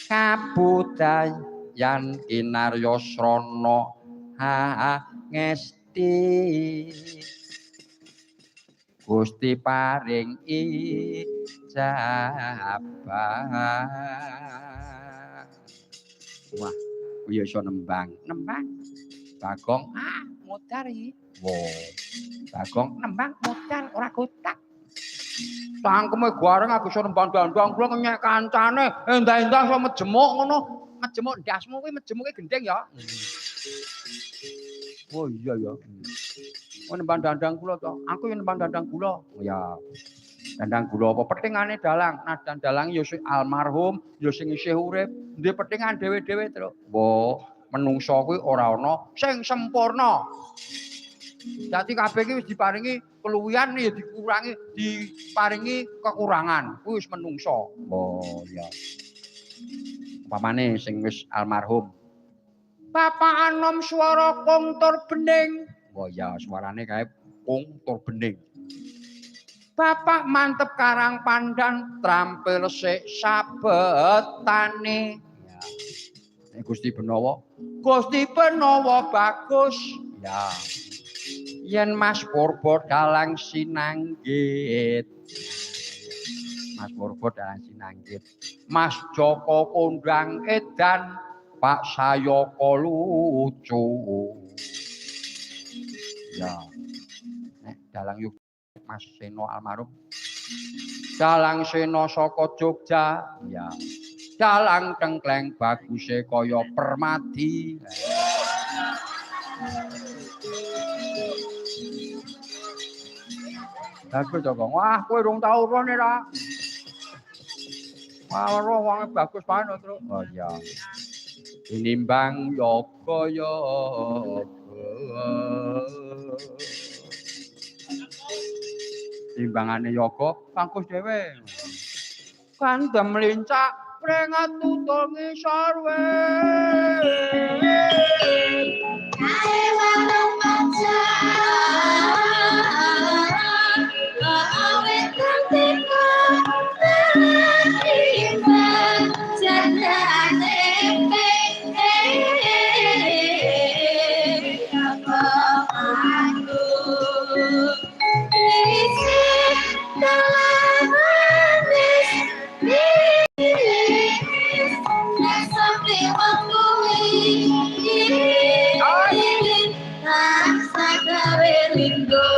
kabudayan kinarya srana ngesti Gusti paring ijabah. Wah, kuwi iso nembang. Bagong modar iki. Wow. Bagong nembang modar ora kotak. Cangkeme gareng aku iso nembang dandang kula nyek kancane. Endah-endah iso mejemuk ngono. Mejemuk ndasmu kuwi mejemuke gendeng ya. Oh iya ya. Oh nembang dandang kula to. Aku yang nembang dandang kula. Oh ya. Dandang kula apa petingane dalang. Nadan dalang ya sing almarhum, ya sing isih urip, duwe petingan dhewe-dhewe terus. Mbok menungsa kuwi ora ana sing sempurna. Dadi kabeh iki wis diparingi keluwihan ya dikurangi, diparingi kekurangan. Kuwi wis menungsa. Oh iya. Upamane sing wis almarhum. Bapak anom swara kung tur bening. Oh iya, suarane kae kung tur bening. Bapak mantep karang pandan trampil sik sabetane. Ya. Nek Gusti Benawa bagus. Ya. Yen Mas Purba dalang sinanggit. Mas Purba dalang sinanggit. Mas Joko kondang edan, Pak Sayaka lucu. Ya. Nek dalang yuk Mas Seno almarhum. Dalang Seno saka Jogja. Ya. Dalang tengkleng baguse kaya permadi. Bagus to, Kang. Wah, kowe rung tau rone ra. Wah, roh wonge bagus banget terus. Oh iya. Inimbang yoga timbangane yoga bagus dhewe. Kandem lincak prengat tutul ngisor kae warung maca awet kantika timbang jandane apa aku isi dalam manis sampai waktu ini rasa gawe linggo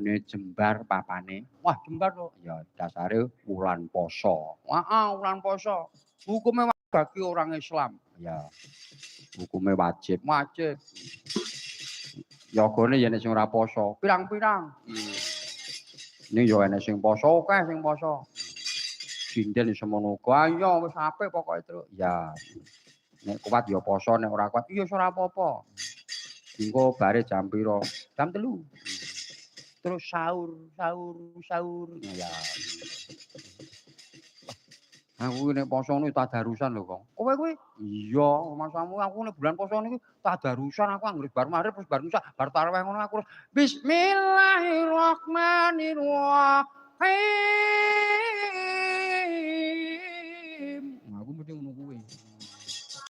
nggone jembar papane. Wah, jembar to. Ya dasare wulan poso. Wulan poso. Hukume bagi orang Islam. Ya. Hukume wajib. Yogane yen sing ora poso, pirang-pirang. Ning yo enek sing poso, akeh sing poso. Sinden semono ayo wis apik pokoke, Truk. Ya. Nek kuat ya poso, nek ora kuat ya ora apa-apa. Engko bare jam pira? Jam 3. Terus sahur. Ya. Aku nek poso niku tadarusan lho, Kang. Kowe kuwi? Iya, masamu aku nek bulan poso niku tadarusan aku anggere bar magrib terus bar isya, bar tarawih ngono aku Bismillahirrahmanirrahim.